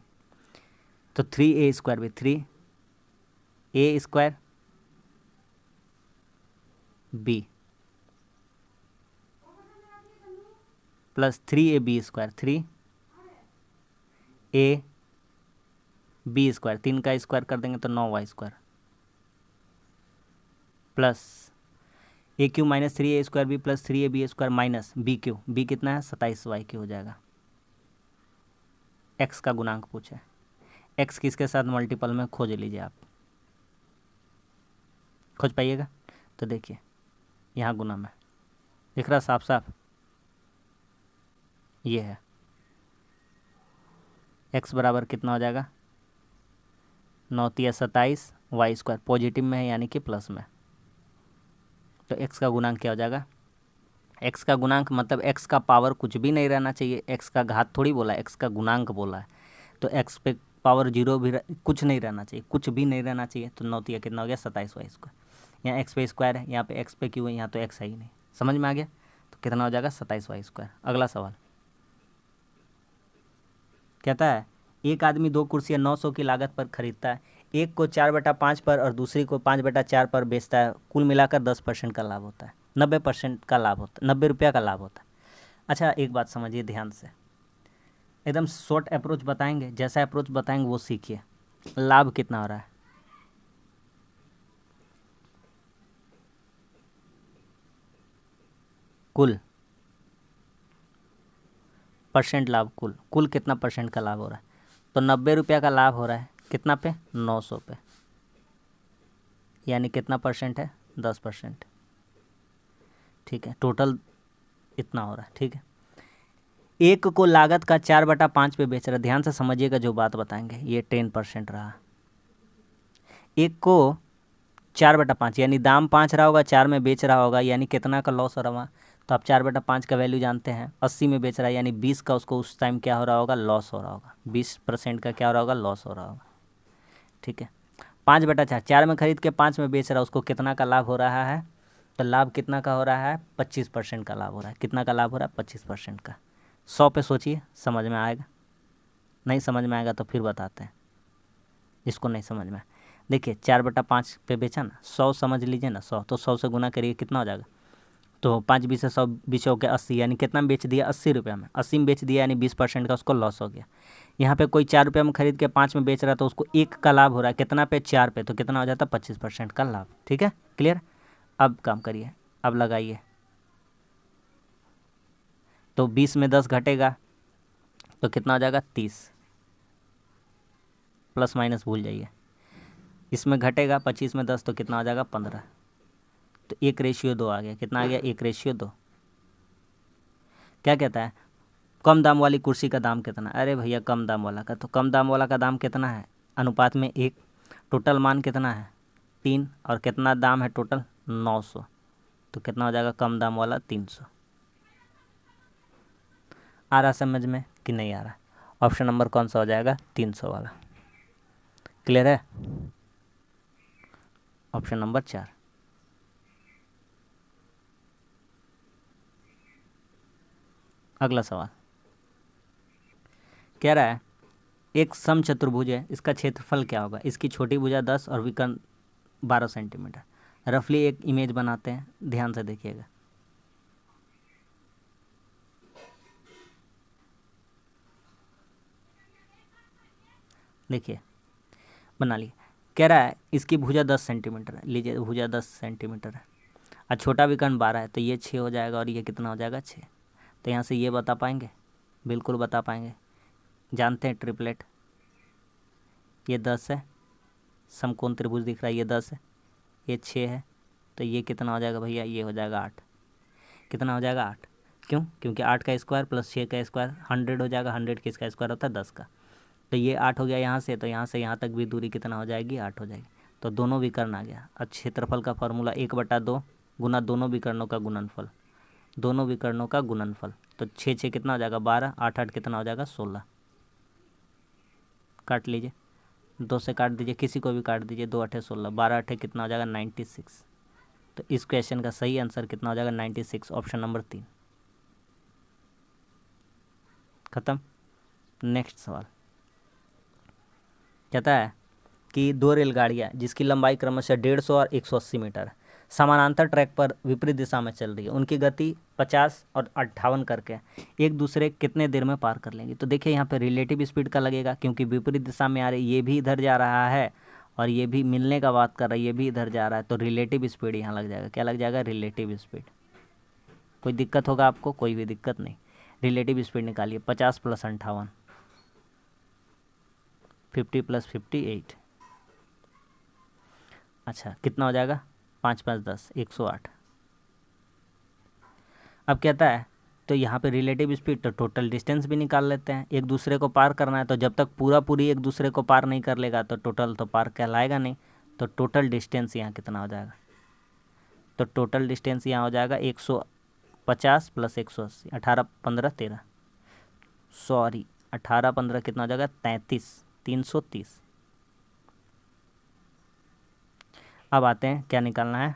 Speaker 1: तो 3a² b 3a² b plus 3ab² 3ab², 3 का स्क्वायर कर देंगे तो 9y² plus a cube -3a² b plus 3ab² minus b cube, b कितना है, 27y³ हो जाएगा। x का गुणांक पूछे, x किसके साथ मल्टीपल में खोज लीजिए, आप खोज पाइएगा। तो देखिए यहाँ गुना में दिख रहा साफ साफ, ये है x बराबर कितना हो जाएगा, 9×3 27, y² पॉजिटिव में है यानी कि प्लस में, तो x का गुणांक क्या हो जाएगा, x का गुणांक मतलब x का पावर कुछ भी नहीं रहना चाहिए, x का घात थोड़ी बोला है, x का गुणांक बोला है, तो x पे पावर 0 भी कुछ नहीं रहना चाहिए, कुछ भी नहीं रहना चाहिए। तो 9×3 कितना हो गया, 27y²। यहाँ एक्स पे स्क्वायर है, यहाँ पे एक्स पे क्यू है, यहाँ तो एक्स है ही नहीं। समझ में आ गया? तो कितना हो जाएगा 27y²। अगला सवाल कहता है एक आदमी 2 कुर्सियाँ 900 की लागत पर खरीदता है, एक को 4/5 पर और दूसरी को 5/4 पर बेचता है, कुल मिलाकर 10% का लाभ होता है, 90% का लाभ होता है, 90 रुपया का लाभ होता है। अच्छा एक बात समझिए ध्यान से, एकदम शॉर्ट अप्रोच बताएंगे, जैसा अप्रोच बताएंगे वो सीखिए। लाभ कितना हो रहा है? कुल परसेंट लाभ, कुल कुल कितना परसेंट का लाभ हो रहा है? तो 90 रुपया का लाभ हो रहा है कितना पे? 900 पे, यानी कितना परसेंट है? 10%। ठीक है, टोटल इतना हो रहा है। ठीक है, एक को लागत का 4/5 पे बेच रहा है, ध्यान से समझिएगा जो बात बताएंगे, ये 10% रहा। एक को 4/5 यानी दाम 5 रहा होगा, 4 में बेच रहा होगा, यानी कितना का लॉस हो रहा होगा? तो आप 4/5 का वैल्यू जानते हैं, 80 में बेच रहा है, यानी 20 का उसको उस टाइम क्या हो रहा होगा? लॉस हो रहा होगा। 20% का क्या हो रहा होगा? लॉस हो रहा होगा। ठीक है, 5/4, 4 में खरीद के 5 में बेच रहा है, उसको कितना का लाभ हो रहा है? तो लाभ कितना का हो रहा है? 25% का लाभ हो रहा है। कितना का लाभ हो रहा है? 25% का। 100 पे सोचिए, समझ में आएगा? नहीं समझ में आएगा तो फिर बताते हैं, जिसको नहीं समझ में। देखिए 4/5 पे बेचा ना, 100 समझ लीजिए ना, 100 तो 100 से गुना करिए, कितना हो जाएगा? तो 5 बीस से 100 बीस हो गया 80, यानी कितना में बेच दिया? 80 रुपये में। 80 में बेच दिया यानी 20% का उसको लॉस हो गया। यहाँ पे कोई 4 रुपये में खरीद के 5 में बेच रहा है, तो उसको 1 का लाभ हो रहा है, कितना पे? 4 पे, तो कितना हो जाता? 25% का लाभ। ठीक है, क्लियर? अब काम करिए, अब लगाइए। तो 20 में 10 घटेगा तो कितना हो जाएगा? 30, प्लस माइनस भूल जाइए। इसमें घटेगा 25 में 10 तो कितना हो जाएगा? 15। तो 1:2 आ गया। कितना आ गया? 1:2। क्या कहता है? कम दाम वाली कुर्सी का दाम कितना? अरे भैया कम दाम वाला का, तो कम दाम वाला का दाम कितना है? अनुपात में 1। टोटल मान कितना है? 3। और कितना दाम है टोटल? 900। तो कितना हो जाएगा? कम दाम वाला 300। आ रहा समझ में कि नहीं आ रहा? ऑप्शन नंबर कौन सा हो जाएगा? 300 वाला। क्लियर है? Option number 4। अगला सवाल कह रहा है एक समचतुर्भुज है, इसका क्षेत्रफल क्या होगा? इसकी छोटी भुजा 10 और विकर्ण 12 सेंटीमीटर। रफली एक इमेज बनाते हैं, ध्यान से देखिएगा। देखिए बना लिए। कह रहा है इसकी भुजा 10 सेंटीमीटर है, लीजिए भुजा 10 सेंटीमीटर है और छोटा विकर्ण 12 है, तो ये 6 हो जाएगा और ये कितना हो जाएगा? 6। तो यहाँ से ये बता पाएंगे? बिल्कुल बता पाएंगे, जानते हैं ट्रिपलेट। ये 10 है, समकोण त्रिभुज दिख रहा है, ये 10 है, ये 6 है, तो ये कितना हो जाएगा भैया? ये हो जाएगा 8। कितना हो जाएगा? 8। क्यों? क्योंकि 8 का स्क्वायर प्लस 6 का स्क्वायर 100 हो जाएगा। 100 किसका स्क्वायर होता है? 10 का। तो ये 8 हो गया यहाँ से, तो यहाँ से यहाँ तक भी दूरी कितना हो जाएगी? 8 हो जाएगी। तो दोनों विकर्ण आ गया। अब क्षेत्रफल का फॉर्मूला 1/2 गुना दोनों विकर्णों का गुणनफल, दोनों विकर्णों का गुणनफल। तो 6 6 कितना हो जाएगा? 12। 8 8 कितना हो जाएगा? 16। काट लीजिए, 2 से काट दीजिए, किसी को भी काट दीजिए। 2 8 16, 12 8 कितना हो जाएगा? 96। तो इस क्वेश्चन का सही आंसर कितना हो जाएगा? 96, ऑप्शन नंबर 3। खत्म। नेक्स्ट सवाल कहता है कि 2 रेलगाड़ियाँ जिसकी लंबाई क्रमशः 150 और 180 मीटर समानांतर ट्रैक पर विपरीत दिशा में चल रही है, उनकी गति 50 और 58 करके एक दूसरे कितने देर में पार कर लेंगी? तो देखिए यहाँ पे रिलेटिव स्पीड का लगेगा, क्योंकि विपरीत दिशा में आ रही, ये भी इधर जा रहा है और ये भी मिलने का बात कर रहा है, ये भी इधर जा रहा है, तो रिलेटिव स्पीड यहाँ लग जाएगा। क्या लग जाएगा? Relative speed. कोई दिक्कत होगा आपको? कोई भी दिक्कत नहीं। रिलेटिव स्पीड निकालिए। 50 + 58, 50 + 58। अच्छा कितना हो जाएगा? 5 5 10, 108। अब कहता है तो यहाँ पे रिलेटिव स्पीड, तो टोटल डिस्टेंस भी निकाल लेते हैं। एक दूसरे को पार करना है, तो जब तक पूरा पूरी एक दूसरे को पार नहीं कर लेगा तो टोटल तो पार कहलाएगा नहीं। तो टोटल डिस्टेंस यहाँ कितना हो जाएगा? तो टोटल डिस्टेंस यहाँ हो जाएगा 150 + 180, 18 15 13, सॉरी 18 15 कितना हो जाएगा? 33, 330। अब आते हैं क्या निकालना है,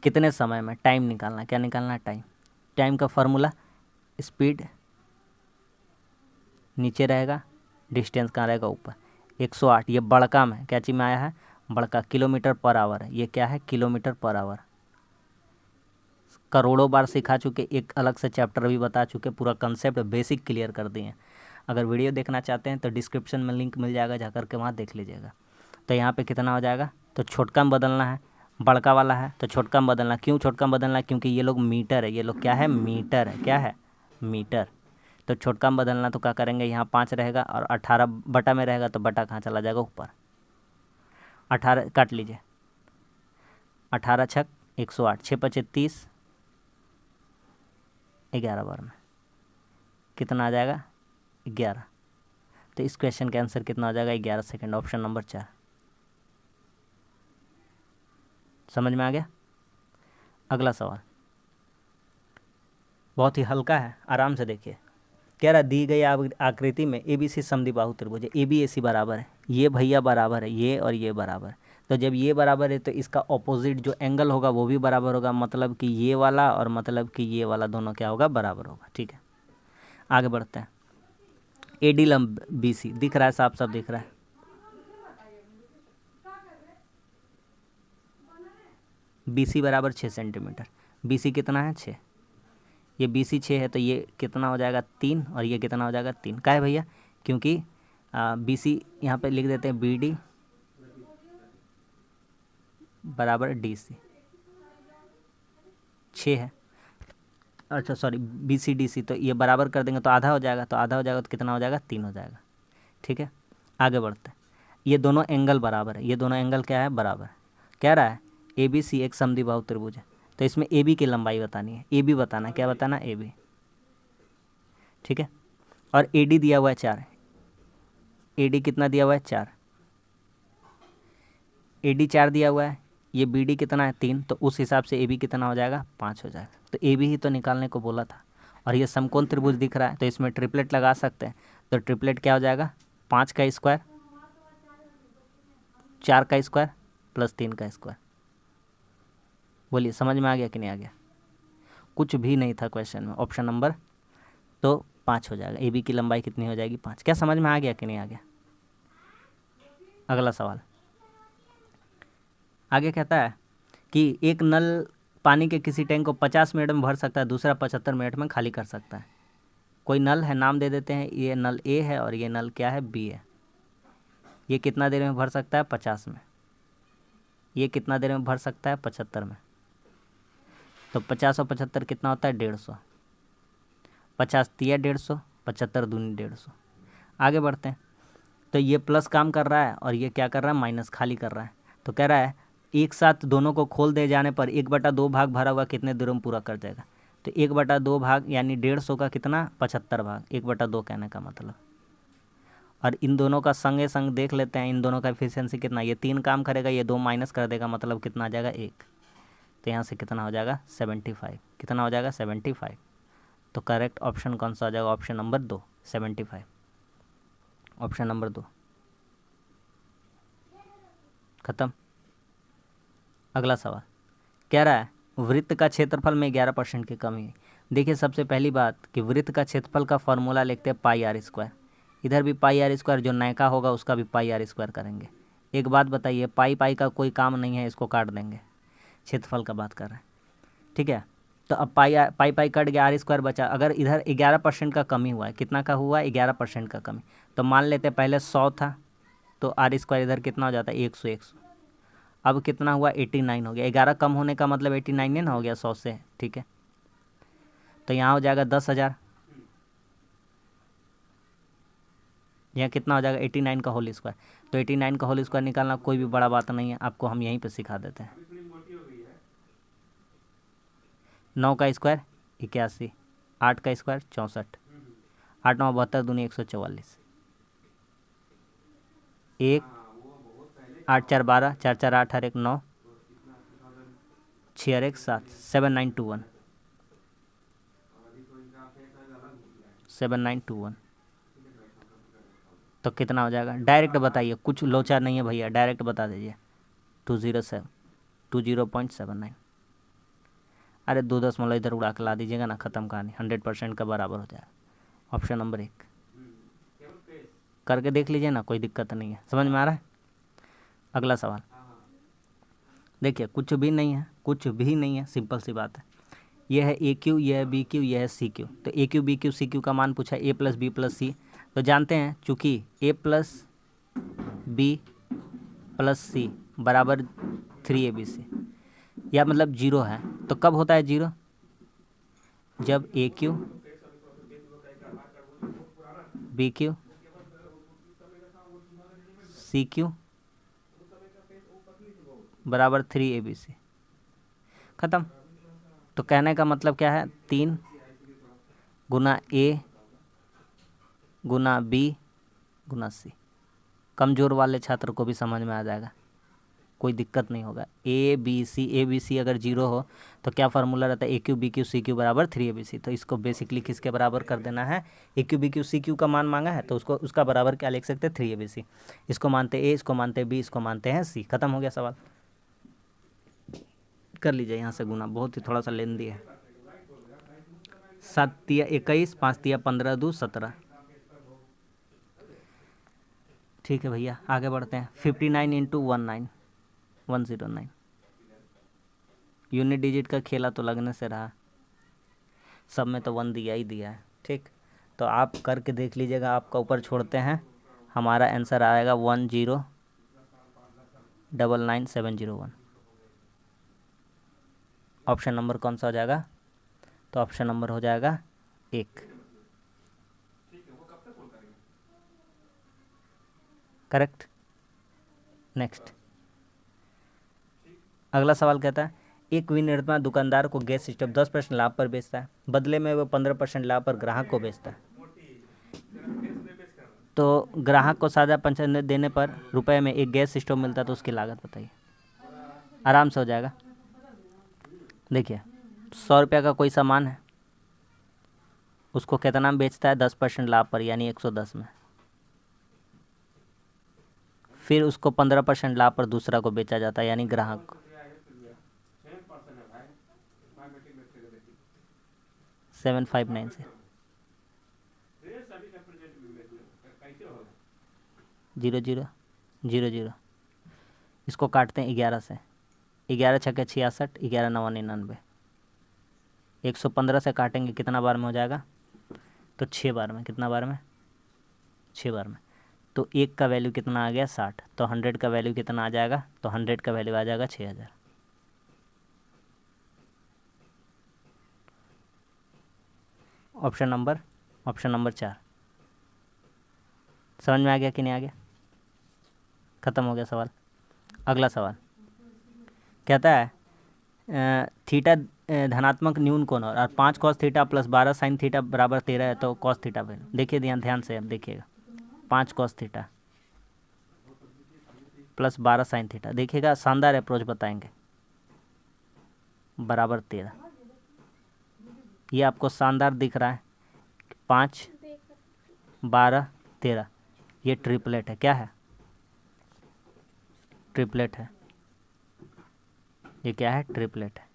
Speaker 1: कितने समय में, टाइम निकालना है। क्या निकालना है, टाइम। टाइम का फॉर्मूला, स्पीड नीचे रहेगा, डिस्टेंस कहाँ रहेगा, ऊपर। 108 ये बड़का में क्या चीज़ में आया है, बड़का। किलोमीटर पर आवर है, ये क्या है, किलोमीटर पर आवर। करोड़ों बार सिखा चुके, एक अलग से चैप्टर भी बता चुके, पूरा कंसेप्ट बेसिक क्लियर कर दिए हैं। अगर वीडियो देखना चाहते हैं तो डिस्क्रिप्शन में लिंक मिल जाएगा, जा करके वहाँ देख लीजिएगा। तो यहाँ पे कितना हो जाएगा, तो छोटका में बदलना है, बड़का वाला है तो छोटका में बदलना। क्यों छोटका में बदलना है, क्योंकि ये लोग मीटर है, ये लोग क्या है, मीटर है, क्या है, मीटर। तो छोटका में बदलना तो क्या करेंगे, यहाँ 5 रहेगा और 18 बटा में रहेगा, तो बटा कहाँ चला जाएगा, ऊपर। 18 काट लीजिए, 18 छक 108, 6 पचे 30, 11 बार में कितना आ जाएगा, 11। तो इस क्वेश्चन का आंसर कितना हो जाएगा, 11 सेकेंड, ऑप्शन नंबर 4। समझ में आ गया। अगला सवाल बहुत ही हल्का है, आराम से देखिए। कह रहा दी गई आकृति में ए बी सी समद्विबाहु त्रिभुज है, ए बी ए सी बराबर है, ये भैया बराबर है, ये और ये बराबर है। तो जब ये बराबर है तो इसका ऑपोजिट जो एंगल होगा वो भी बराबर होगा, मतलब कि ये वाला और मतलब कि ये वाला दोनों क्या होगा, बराबर होगा। ठीक है, आगे बढ़ते हैं। ए डी लंब बी सी दिख रहा है, साफ साफ दिख रहा है। बी सी बराबर 6 सेंटीमीटर, बी सी कितना है, 6। ये बी सी 6 है तो ये कितना हो जाएगा, 3, और ये कितना हो जाएगा, 3। क्या है भैया, क्योंकि बी सी यहाँ पे लिख देते हैं, बी डी बराबर डी सी, 6 है। अच्छा sorry, B C D C, तो ये बराबर कर देंगे तो आधा हो जाएगा, तो आधा हो जाएगा तो कितना हो जाएगा, 3 हो जाएगा। ठीक है, आगे बढ़ते हैं। ये दोनों एंगल बराबर है, ये दोनों एंगल क्या है, बराबर है। कह रहा है ए बी सी एक समद्विबाहु त्रिभुज है, तो इसमें ए बी की लंबाई बतानी है, ए बी बताना है, क्या बताना, ए बी। ठीक है, और ए डी दिया हुआ है 4, ए डी कितना दिया हुआ है, 4। ए डी 4 दिया हुआ है, ये बी डी कितना है, 3, तो उस हिसाब से ए बी कितना हो जाएगा, 5 हो जाएगा। तो ए बी ही तो निकालने को बोला था, और ये समकोण त्रिभुज दिख रहा है, तो इसमें ट्रिपलेट लगा सकते हैं। तो ट्रिपलेट क्या हो जाएगा, 5 का स्क्वायर, 4 का स्क्वायर प्लस 3 का स्क्वायर। बोलिए समझ में आ गया कि नहीं आ गया, कुछ भी नहीं था क्वेश्चन में। ऑप्शन नंबर तो 5 हो जाएगा, ए बी की लंबाई कितनी हो जाएगी, 5। क्या समझ में आ गया कि नहीं आ गया। अगला सवाल आगे कहता है कि एक नल पानी के किसी टैंक को 50 मिनट में भर सकता है, दूसरा 75 मिनट में खाली कर सकता है। कोई नल है, नाम दे देते हैं, ये नल ए है और ये नल क्या है, बी है। ये कितना देर में भर सकता है, 50 में। ये कितना देर में भर सकता है, 75 में। तो 50 और 75 कितना होता है, 150। 50 तिया 150, 75 दूनी 150। आगे बढ़ते हैं। तो ये प्लस काम कर रहा है और ये क्या कर रहा है, माइनस खाली कर रहा है। तो कह रहा है एक साथ दोनों को खोल दे जाने पर 1/2 भाग भरा हुआ कितने देरों में पूरा कर देगा। तो 1/2 भाग यानी 150 का कितना, 75 भाग, 1/2 कहने का मतलब। और इन दोनों का संगे संग देख लेते हैं, इन दोनों का एफिशिएंसी कितना, ये 3 काम करेगा, ये 2 माइनस कर देगा, मतलब कितना आ जाएगा, 1। तो यहाँ से कितना हो जाएगा, 75। कितना हो जाएगा, 75। तो करेक्ट ऑप्शन कौन सा हो जाएगा, ऑप्शन नंबर 2, 75। ऑप्शन नंबर 2 खत्म। अगला सवाल कह रहा है वृत्त का क्षेत्रफल में 11% की कमी है। देखिए सबसे पहली बात कि वृत्त का क्षेत्रफल का फॉर्मूला लिखते हैं पाई आर स्क्वायर, इधर भी पाई आर स्क्वायर, जो नयका होगा उसका भी पाई आर स्क्वायर करेंगे। एक बात बताइए, पाई पाई का कोई काम नहीं है, इसको काट देंगे, क्षेत्रफल का बात कर रहे हैं। ठीक है, तो अब पाई पाई कट गया, आर स्क्वायर बचा। अगर इधर 11% का कमी हुआ है, कितना का हुआ है, 11% का कमी, तो मान लेते हैं पहले 100 था, तो आर स्क्वायर इधर कितना हो जाता है, 100 100। अब कितना हुआ, 89 हो गया। 11 कम होने का मतलब 89 ना हो गया 100 से। ठीक है, तो यहाँ हो जाएगा 10,000, यहाँ कितना हो जाएगा, 89 का होल स्क्वायर। तो 89 का होल स्क्वायर निकालना कोई भी बड़ा बात नहीं है, आपको हम यहीं पे सिखा देते हैं। 9 का स्क्वायर 81, 8 का स्क्वायर 64, 8 9 72 दूनी 144, 1 8 4 12, 4 4 8 हर 1 9, 6 हर 1 7, 7921, 7921। तो कितना हो जाएगा, डायरेक्ट बताइए, कुछ लोचा नहीं है भैया, डायरेक्ट बता दीजिए। 20.79। अरे 2 दशमलव इधर उड़ा के ला दीजिएगा ना, ख़त्म कहानी, 100% का बराबर हो जाएगा। ऑप्शन नंबर 1 करके देख लीजिए ना, कोई दिक्कत नहीं है, समझ में आ रहा है। अगला सवाल देखिए, कुछ भी नहीं है, कुछ भी नहीं है, सिंपल सी बात है। यह है ए क्यू, यह है बी क्यू, यह है सी क्यू। तो A cube B cube C cube का मान पूछा है, A plus B plus C. तो जानते हैं चूँकि ए प्लस बी प्लस सी बराबर 3ABC, या मतलब 0 है। तो कब होता है 0? जब A cube B cube C cube बराबर 3ABC। ख़त्म। तो कहने का मतलब क्या है, 3 गुना ए गुना बी गुना सी। कमज़ोर वाले छात्र को भी समझ में आ जाएगा, कोई दिक्कत नहीं होगा। ए बी सी अगर 0 हो तो क्या फार्मूला रहता है, A cube B cube C cube बराबर 3ABC। तो इसको बेसिकली किसके बराबर कर देना है, A cube B cube C cube का मान मांगा है, तो उसको उसका बराबर क्या लिख सकते हैं, 3ABC। इसको मानते ए, इसको मानते बी, इसको मानते हैं सी। खत्म हो गया सवाल। कर लीजिए यहाँ से गुना, बहुत ही थोड़ा सा लेंदी है। 7 तिया 21, 5 तिया 15, 2 17। ठीक है भैया, आगे बढ़ते हैं। 59 इंटू 19 109। यूनिट डिजिट का खेला तो लगने से रहा, सब में तो 1 दिया ही दिया है। ठीक, तो आप करके देख लीजिएगा, आपका ऊपर छोड़ते हैं। हमारा आंसर आएगा 1099701। ऑप्शन नंबर कौन सा हो जाएगा, तो ऑप्शन नंबर हो जाएगा 1। करेक्ट। नेक्स्ट, अगला सवाल कहता है, एक विनिर्माण दुकानदार को गैस स्टोव 10% लाभ पर बेचता है, बदले में वो 15% लाभ पर ग्राहक को बेचता है। तो ग्राहक को साझा पंचायत देने पर रुपए में एक गैस स्टोव मिलता है, तो उसकी लागत बताइए। आराम से हो जाएगा। देखिए, 100 रुपये का कोई सामान है, उसको कितना में बेचता है, 10% लाभ पर, यानी 110 में। फिर उसको 15% लाभ पर दूसरा को बेचा जाता है, यानी ग्राहक को। 759 से 0000। इसको काटते हैं 11 से, 11 छक्के 66, 11 नवा 99। 115 से काटेंगे, कितना बार में हो जाएगा, तो 6 बार में। कितना बार में, 6 बार में। तो 1 का वैल्यू कितना आ गया, 60। तो 100 का वैल्यू कितना आ जाएगा, तो 100 का वैल्यू आ जाएगा 6000। Option number 4। समझ में आ गया कि नहीं आ गया, ख़त्म हो गया सवाल। अगला सवाल कहता है, थीटा धनात्मक न्यून कोण और 5 cos theta plus 12 sin theta बराबर 13 है, तो cos थीटा वैल्यू देखिए, ध्यान से अब देखिएगा। 5 cos theta plus 12 sin theta, देखिएगा शानदार अप्रोच बताएंगे, बराबर 13। ये आपको शानदार दिख रहा है, 5 12 13, ये ट्रिपलेट है। क्या है, ट्रिपलेट है। ये क्या है, ट्रिपलेट है।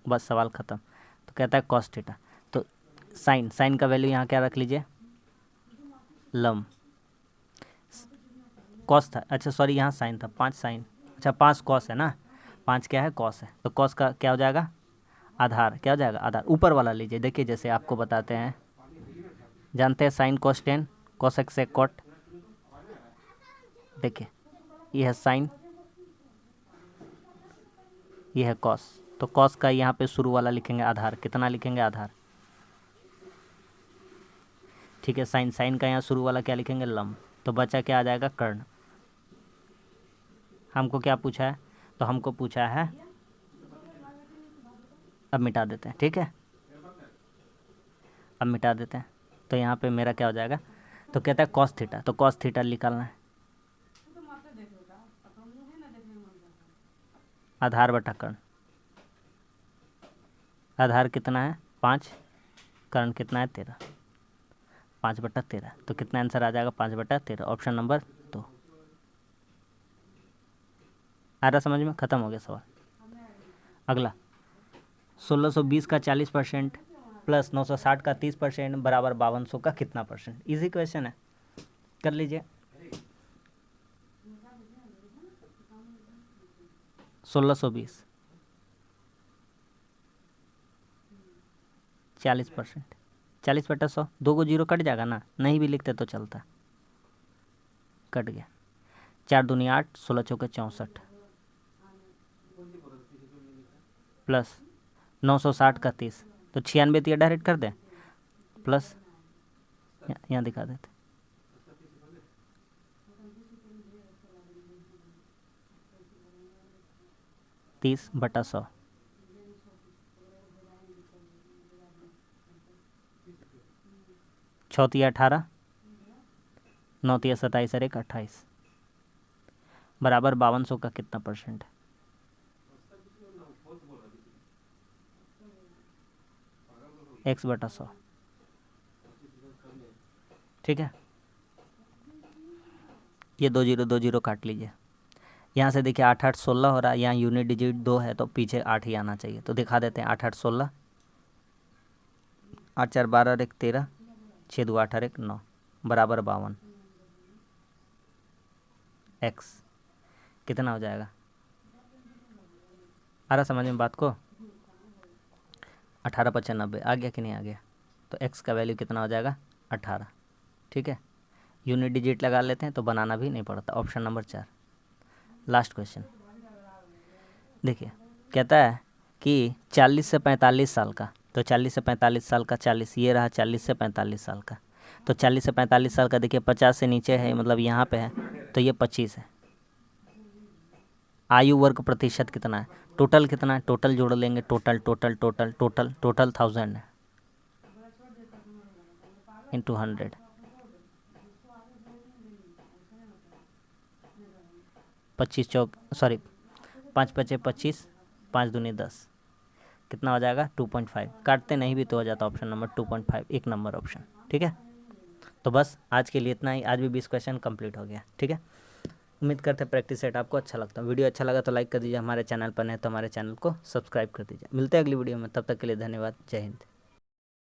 Speaker 1: बस सवाल ख़त्म। तो कहता है cos थीटा, तो साइन का वैल्यू यहाँ क्या रख लीजिए, लम। कॉस था, अच्छा सॉरी, यहाँ साइन था, 5 साइन, अच्छा 5 कॉस है ना, 5 क्या है, कॉस है। तो कॉस का क्या हो जाएगा, आधार। क्या हो जाएगा, आधार। ऊपर वाला लीजिए, देखिए जैसे आपको बताते हैं, जानते हैं साइन कॉस 10, कॉस एक्स से कॉट। देखिए, ये है साइन, ये है कॉस। तो कॉस का यहाँ पे शुरू वाला लिखेंगे आधार। कितना लिखेंगे, आधार। ठीक है, साइन का यहाँ शुरू वाला क्या लिखेंगे, लम। तो बचा क्या आ जाएगा, कर्ण। हमको क्या पूछा है, तो हमको पूछा है, अब मिटा देते हैं। ठीक है, अब मिटा देते हैं। तो यहाँ पे मेरा क्या हो जाएगा, तो कहता है cos थीटा, तो cos थीटा निकालना है, आधार बटा कर्ण। आधार कितना है, 5, कर्ण कितना है, 13। 5/13, तो कितना आंसर आ जाएगा, 5/13। Option number 2। आ रहा समझ में? ख़त्म हो गया सवाल। अगला 1620 का 40% प्लस 960 का 30% बराबर 5200 का कितना परसेंट? इजी क्वेश्चन है, कर लीजिए। 1620 40%, 40/100, 2 को 0 कट जाएगा ना, नहीं भी लिखते तो चलता, कट गया। 4 दूनी 8, 16 चौके 64 प्लस 960 का 30, तो 96 दिया, डायरेक्ट कर दें, प्लस यहाँ दिखा देते 30/100, 6 18, 9 27 और 1 28 बराबर 5200 का कितना परसेंट है? x/100, ठीक है। ये 2 0 2 0 काट लीजिए। यहाँ से देखिए 8 8 16 हो रहा है, यहाँ यूनिट डिजिट 2 है तो पीछे 8 ही आना चाहिए, तो दिखा देते हैं। 8 8 16, 8 4 12 और 1 13, 6 2 8 और 1 9 बराबर 52। x कितना हो जाएगा? आ रहा समझ में बात को? 18/95 आ गया कि नहीं आ गया? तो x का वैल्यू कितना हो जाएगा? 18, ठीक है। यूनिट डिजिट लगा लेते हैं तो बनाना भी नहीं पड़ता। Option number 4, last question. देखिए कहता है कि 40 से 45 साल का, तो 40 से 45 साल का 40, ये रहा 40 से 45 साल का, तो 40 से 45 साल का देखिए 50 से नीचे है, मतलब यहाँ पे है, तो ये 25 है। आयु वर्ग प्रतिशत कितना है? टोटल कितना है? टोटल जोड़ लेंगे, total total total total total 1000 है इंटू 100, 25 चौक सॉरी 5 5 25, 5 दूनी 10, कितना हो जाएगा? 2.5। काटते नहीं भी तो हो जाता ऑप्शन नंबर 2.5, एक नंबर ऑप्शन, ठीक है। तो बस आज के लिए इतना ही, आज भी 20 क्वेश्चन कंप्लीट हो गया, ठीक है। उम्मीद करते हैं प्रैक्टिस सेट आपको अच्छा लगता है। वीडियो अच्छा लगा तो लाइक कर दीजिए, हमारे चैनल पर नहीं तो हमारे चैनल को सब्सक्राइब कर दीजिए। मिलते हैं अगली वीडियो में, तब तक के लिए धन्यवाद। जय हिंद।